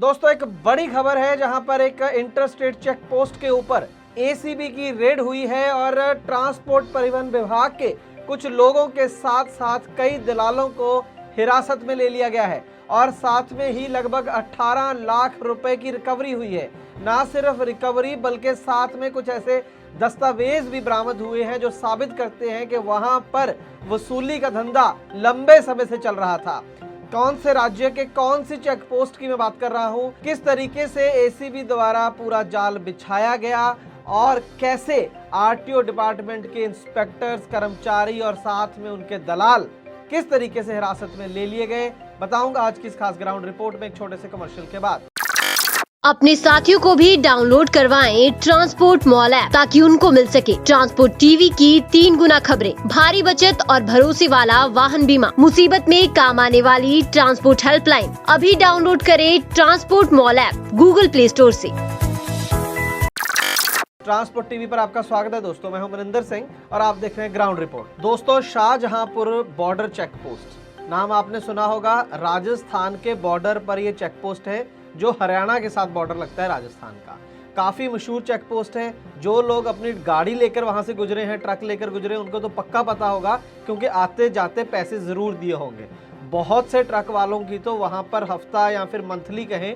दोस्तों एक बड़ी खबर है जहां पर एक इंटरस्टेट चेक पोस्ट के ऊपर एसीबी की रेड हुई है और ट्रांसपोर्ट परिवहन विभाग के कुछ लोगों के साथ साथ कई दलालों को हिरासत में ले लिया गया है और साथ में ही लगभग 18 लाख रुपए की रिकवरी हुई है। ना सिर्फ रिकवरी बल्कि साथ में कुछ ऐसे दस्तावेज भी बरामद हुए हैं जो साबित करते हैं कि वहां पर वसूली का धंधा लंबे समय से चल रहा था। कौन से राज्य के कौन सी चेक पोस्ट की मैं बात कर रहा हूं, किस तरीके से एसीबी द्वारा पूरा जाल बिछाया गया और कैसे आरटीओ डिपार्टमेंट के इंस्पेक्टर्स, कर्मचारी और साथ में उनके दलाल किस तरीके से हिरासत में ले लिए गए, बताऊंगा आज की इस खास ग्राउंड रिपोर्ट में एक छोटे से कमर्शियल के बाद। अपने साथियों को भी डाउनलोड करवाएं ट्रांसपोर्ट मॉल ऐप ताकि उनको मिल सके ट्रांसपोर्ट टीवी की 3 गुना खबरें, भारी बचत और भरोसे वाला वाहन बीमा, मुसीबत में काम आने वाली ट्रांसपोर्ट हेल्पलाइन। अभी डाउनलोड करें transport mall app Google play store से। ट्रांसपोर्ट टीवी पर आपका स्वागत है दोस्तों, मैं हूं मनिंदर सिंह और आप देख रहे हैं ग्राउंड रिपोर्ट। दोस्तों शाहजहांपुर बॉर्डर चेक पोस्ट नाम आपने सुना होगा। राजस्थान के बॉर्डर पर यह चेक पोस्ट है जो हरियाणा के साथ बॉर्डर लगता है राजस्थान का। काफी मशहूर चेक पोस्ट है। जो लोग अपनी गाड़ी लेकर वहां से गुजरे हैं, ट्रक लेकर गुजरे, उनको तो पक्का पता होगा क्योंकि आते जाते पैसे जरूर दिए होंगे। बहुत से ट्रक वालों की तो वहां पर हफ्ता या फिर मंथली कहें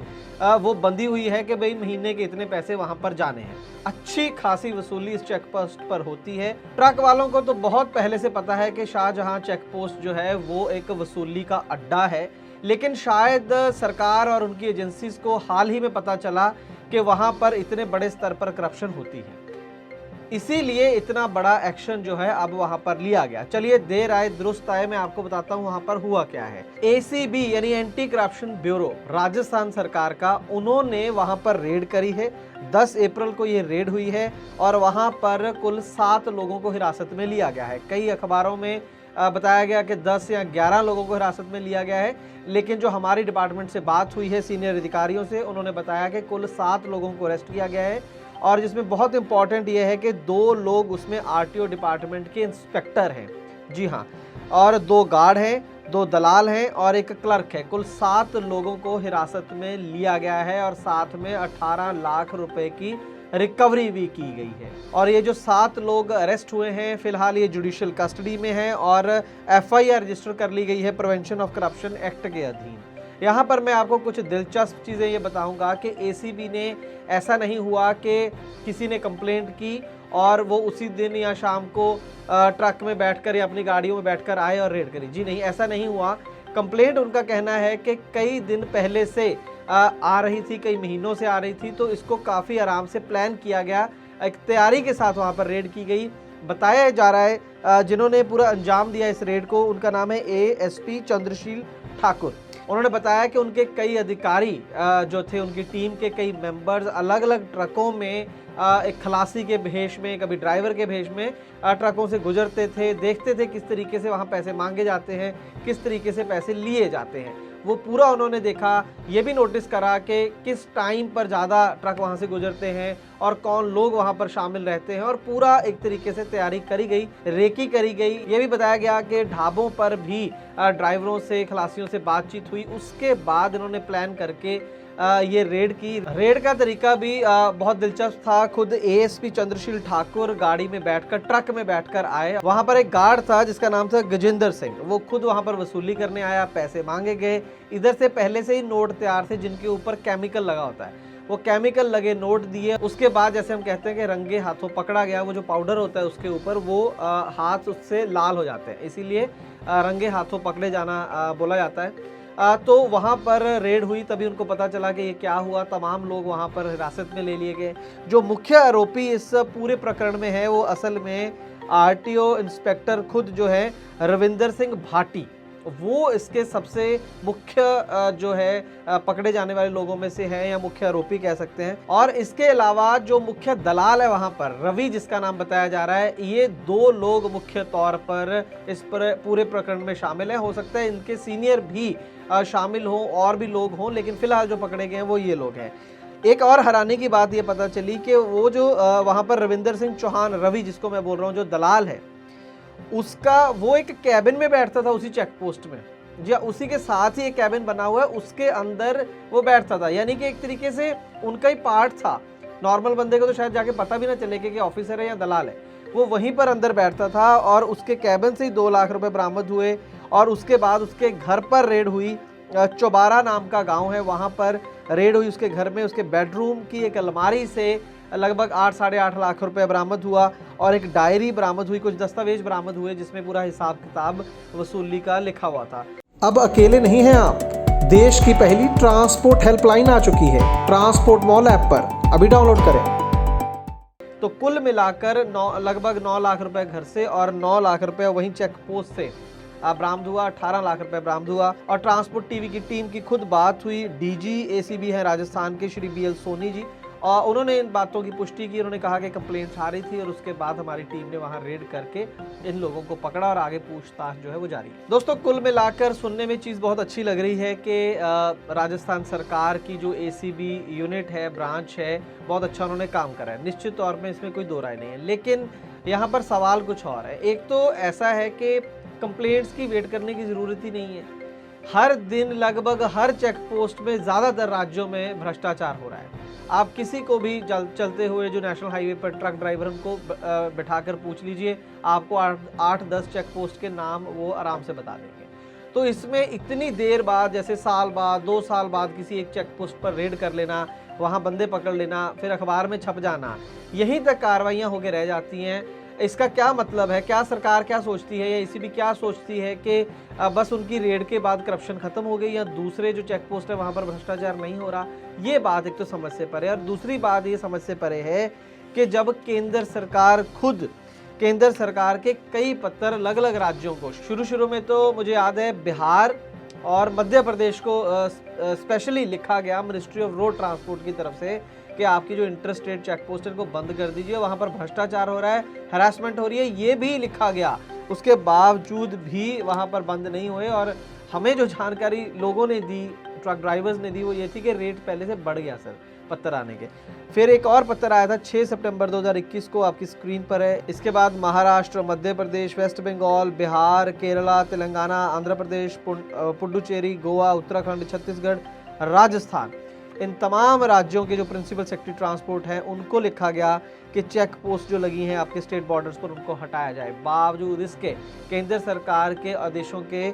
वो बंधी हुई है कि भाई महीने के इतने पैसे वहां पर जाने हैं। अच्छी खासी वसूली इस चेक पोस्ट पर होती है। ट्रक वालों को तो बहुत पहले से पता है कि शाहजहां चेक पोस्ट जो है वो एक वसूली का अड्डा है, लेकिन शायद सरकार और उनकी एजेंसीज को हाल ही में पता चला कि वहां पर इतने बड़े स्तर पर करप्शन होती है, इसीलिए इतना बड़ा एक्शन जो है अब वहां पर लिया गया। चलिए देर आए दुरुस्त आए, मैं आपको बताता हूं वहां पर हुआ क्या है। एसीबी यानी एंटी करप्शन ब्यूरो राजस्थान सरकार का, उन्होंने वहां पर रेड करी है। 10 अप्रैल को ये रेड हुई है और वहां पर कुल 7 लोगों को हिरासत में लिया गया है। कई अखबारों में बताया गया कि 10 या 11 लोगों को हिरासत में लिया गया है, लेकिन जो हमारी डिपार्टमेंट से बात हुई है सीनियर अधिकारियों से, उन्होंने बताया कि कुल 7 लोगों को अरेस्ट किया गया है और जिसमें बहुत इंपॉर्टेंट ये है कि 2 लोग उसमें आरटीओ डिपार्टमेंट के इंस्पेक्टर हैं, जी हाँ, और 2 गार्ड हैं, 2 दलाल हैं और एक क्लर्क है। कुल 7 लोगों को हिरासत में लिया गया है और साथ में 18 लाख रुपए की रिकवरी भी की गई है। और ये जो 7 लोग अरेस्ट हुए हैं, फिलहाल ये जुडिशियल कस्टडी में हैं और एफआईआर रजिस्टर कर ली गई है प्रिवेंशन ऑफ करप्शन एक्ट के अधीन। यहाँ पर मैं आपको कुछ दिलचस्प चीज़ें ये बताऊंगा कि एसीबी ने, ऐसा नहीं हुआ कि किसी ने कंप्लेंट की और वो उसी दिन या शाम को ट्रक में बैठकर या अपनी गाड़ियों में बैठकर आए और रेड करी। जी नहीं, ऐसा नहीं हुआ। कंप्लेंट, उनका कहना है कि कई दिन पहले से आ रही थी, कई महीनों से आ रही थी, तो इसको काफ़ी आराम से प्लान किया गया, एक तैयारी के साथ वहाँ पर रेड की गई। बताया जा रहा है जिन्होंने पूरा अंजाम दिया इस रेड को, उनका नाम है एएसपी चंद्रशील ठाकुर। उन्होंने बताया कि उनके कई अधिकारी जो थे, उनकी टीम के कई मेंबर्स अलग अलग ट्रकों में एक खलासी के भेष में, कभी ड्राइवर के भेष में ट्रकों से गुजरते थे, देखते थे किस तरीके से वहाँ पैसे मांगे जाते हैं, किस तरीके से पैसे लिए जाते हैं। वो पूरा उन्होंने देखा। ये भी नोटिस करा कि किस टाइम पर ज़्यादा ट्रक वहाँ से गुजरते हैं और कौन लोग वहाँ पर शामिल रहते हैं, और पूरा एक तरीके से तैयारी करी गई, रेकी करी गई। ये भी बताया गया कि ढाबों पर भी ड्राइवरों से, खलासियों से बातचीत हुई। उसके बाद इन्होंने प्लान करके ये रेड की। रेड का तरीका भी बहुत दिलचस्प था। खुद एएसपी चंद्रशील ठाकुर गाड़ी में बैठकर, ट्रक में बैठकर आए। वहां पर एक गार्ड था जिसका नाम था गजेंद्र सिंह, वो खुद वहां पर वसूली करने आया, पैसे मांगे गए। इधर से पहले से ही नोट तैयार थे जिनके ऊपर केमिकल लगा होता है, वो केमिकल लगे नोट दिए। उसके बाद जैसे हम कहते हैं कि रंगे हाथों पकड़ा गया, वो जो पाउडर होता है उसके ऊपर वो हाथ उससे लाल हो जाते हैं, इसीलिए रंगे हाथों पकड़े जाना बोला जाता है। तो वहाँ पर रेड हुई, तभी उनको पता चला कि ये क्या हुआ। तमाम लोग वहाँ पर हिरासत में ले लिए गए। जो मुख्य आरोपी इस पूरे प्रकरण में है वो असल में आरटीओ इंस्पेक्टर खुद जो है रविंदर सिंह भाटी, वो इसके सबसे मुख्य जो है पकड़े जाने वाले लोगों में से है, या मुख्य आरोपी कह सकते हैं। और इसके अलावा जो मुख्य दलाल है वहां पर, रवि जिसका नाम बताया जा रहा है, ये 2 लोग मुख्य तौर पर इस पूरे प्रकरण में शामिल है। हो सकता है इनके सीनियर भी शामिल हों और भी लोग हों, लेकिन फिलहाल जो पकड़े गए हैं वो ये लोग हैं। एक और हैरानी की बात ये पता चली कि वो जो वहां पर रविंदर सिंह चौहान, रवि जिसको मैं बोल रहा हूँ, जो दलाल है, उसका वो एक कैबिन में बैठता था उसी चेक पोस्ट में। या उसी के साथ ही एक कैबिन बना हुआ है, उसके अंदर वो बैठता था। यानी कि एक तरीके से उनका ही पार्ट था। नॉर्मल बंदे को तो शायद जाके पता भी ना चले कि ऑफिसर है या दलाल है। वो वहीं पर अंदर बैठता था और उसके कैबिन से ही 2 लाख रुपए बरामद हुए। और उसके बाद उसके घर पर रेड हुई। चौबारा नाम का गांव है, वहां पर रेड हुई उसके घर में। उसके बेडरूम की एक अलमारी से लगभग 8 साढ़े 8 लाख रुपए बरामद हुआ और एक डायरी बरामद हुई, कुछ दस्तावेज बरामद हुए जिसमें पूरा हिसाब किताब वसूली का लिखा हुआ था। अब अकेले नहीं हैं आप। देश की पहली ट्रांसपोर्ट हेल्पलाइन आ चुकी है ट्रांसपोर्ट मॉल ऐप पर। अभी डाउनलोड करें। तो कुल मिलाकर लगभग 9 लाख रुपए घर से और 9 लाख रुपए वहीं चेक पोस्ट से बरामद हुआ। 18 लाख रुपए बरामद हुआ। और ट्रांसपोर्ट टीवी की टीम की खुद बात हुई। डीजी एसीबी हैं राजस्थान के श्री BL सोनी जी, और उन्होंने इन बातों की पुष्टि की। उन्होंने कहा कि कंप्लेंट आ रही थी और उसके बाद हमारी टीम ने वहां रेड करके इन लोगों को पकड़ा और आगे पूछताछ जो है वो जारी है। दोस्तों, कुल मिलाकर सुनने में चीज़ बहुत अच्छी लग रही है कि राजस्थान सरकार की जो ACB यूनिट है, ब्रांच है, बहुत अच्छा उन्होंने काम करा है। निश्चित तौर पर इसमें कोई दो राय नहीं है। लेकिन यहाँ पर सवाल कुछ और है। एक तो ऐसा है कि कंप्लेंट्स की वेट करने की ज़रूरत ही नहीं है। हर दिन लगभग हर चेक पोस्ट में ज़्यादातर राज्यों में भ्रष्टाचार हो रहा है। आप किसी को भी चलते हुए जो नेशनल हाईवे पर ट्रक ड्राइवर उनको बिठाकर पूछ लीजिए, आपको 8-10 चेक पोस्ट के नाम वो आराम से बता देंगे। तो इसमें इतनी देर बाद, जैसे साल बाद 2 साल बाद किसी एक चेक पोस्ट पर रेड कर लेना, वहाँ बंदे पकड़ लेना, फिर अखबार में छप जाना, यहीं तक कार्रवाइयाँ होकर रह जाती हैं। इसका क्या मतलब है? क्या सरकार क्या सोचती है या ACB क्या सोचती है कि बस उनकी रेड के बाद करप्शन खत्म हो गई या दूसरे जो चेक पोस्ट है वहाँ पर भ्रष्टाचार नहीं हो रहा? ये बात एक तो समझ से परे। और दूसरी बात ये समझ से परे है कि जब केंद्र सरकार खुद, केंद्र सरकार के कई पत्र अलग अलग राज्यों को, शुरू में तो मुझे याद है बिहार और मध्य प्रदेश को स्पेशली लिखा गया मिनिस्ट्री ऑफ रोड ट्रांसपोर्ट की तरफ से कि आपकी जो इंटर स्टेट चेक पोस्ट है को बंद कर दीजिए, वहाँ पर भ्रष्टाचार हो रहा है, हरासमेंट हो रही है, ये भी लिखा गया। उसके बावजूद भी वहाँ पर बंद नहीं हुए। और हमें जो जानकारी लोगों ने दी, ट्रक ड्राइवर्स ने दी, वो ये थी कि रेट पहले से बढ़ गया सर पत्र आने के। फिर एक और पत्र आया था 6 सितंबर 2021 को, आपकी स्क्रीन पर है। इसके बाद महाराष्ट्र, मध्य प्रदेश, वेस्ट बंगाल, बिहार, केरला, तेलंगाना, आंध्र प्रदेश, पुडुचेरी, गोवा, उत्तराखंड, छत्तीसगढ़, राजस्थान, इन तमाम राज्यों के जो प्रिंसिपल सेक्रेटरी ट्रांसपोर्ट हैं उनको लिखा गया कि चेक पोस्ट जो लगी हैं आपके स्टेट बॉर्डर्स पर, उनको हटाया जाए। बावजूद इसके, केंद्र सरकार के आदेशों के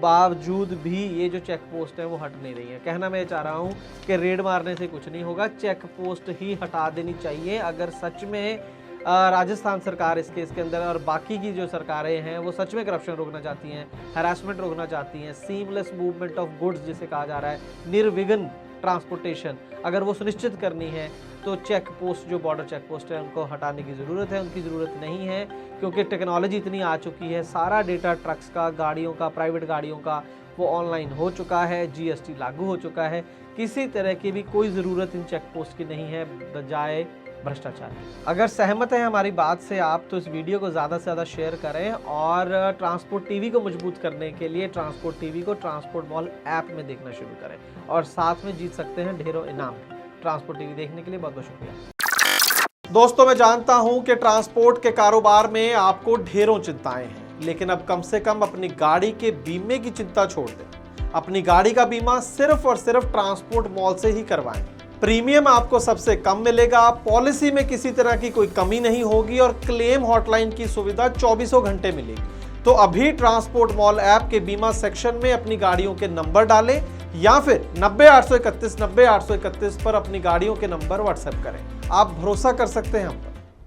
बावजूद भी ये जो चेक पोस्ट है वो हट नहीं रही है। कहना मैं चाह रहा हूँ कि रेड मारने से कुछ नहीं होगा, चेक पोस्ट ही हटा देनी चाहिए। अगर सच में राजस्थान सरकार इसके अंदर और बाकी की जो सरकारें हैं वो सच में करप्शन रोकना चाहती हैं, हरासमेंट रोकना चाहती हैं, सीमलेस मूवमेंट ऑफ गुड्स जिसे कहा जा रहा है, निर्विघ्न ट्रांसपोर्टेशन अगर वो सुनिश्चित करनी है, तो चेक पोस्ट जो बॉर्डर चेक पोस्ट है उनको हटाने की ज़रूरत है। उनकी ज़रूरत नहीं है क्योंकि टेक्नोलॉजी इतनी आ चुकी है, सारा डेटा ट्रक्स का, गाड़ियों का, प्राइवेट गाड़ियों का वो ऑनलाइन हो चुका है, GST लागू हो चुका है। किसी तरह की भी कोई ज़रूरत इन चेक पोस्ट की नहीं है बजाय भ्रष्टाचार। अगर सहमत हैं हमारी बात से आप, तो इस वीडियो को ज़्यादा से ज़्यादा शेयर करें और ट्रांसपोर्ट टीवी को मजबूत करने के लिए ट्रांसपोर्ट टीवी को ट्रांसपोर्ट मॉल ऐप में देखना शुरू करें और साथ में जीत सकते हैं ढेरों इनाम। ट्रांसपोर्ट टीवी देखने के लिए बहुत बहुत शुक्रिया। दोस्तों, मैं जानता हूं कि ट्रांसपोर्ट के कारोबार में आपको ढेरों चिंताएं हैं, लेकिन अब कम से कम अपनी गाड़ी के बीमे की चिंता छोड़ दें। अपनी गाड़ी का बीमा सिर्फ और सिर्फ ट्रांसपोर्ट मॉल से ही करवाएं। प्रीमियम आपको सबसे कम मिलेगा, पॉलिसी में किसी तरह की कोई कमी नहीं होगी और क्लेम हॉटलाइन की सुविधा 24 घंटे मिलेगी। तो अभी ट्रांसपोर्ट मॉल ऐप के बीमा सेक्शन में अपनी गाड़ियों के नंबर डालें या फिर 90 831 90 831 पर अपनी गाड़ियों के नंबर व्हाट्सएप करें। आप भरोसा कर सकते हैं हम पर।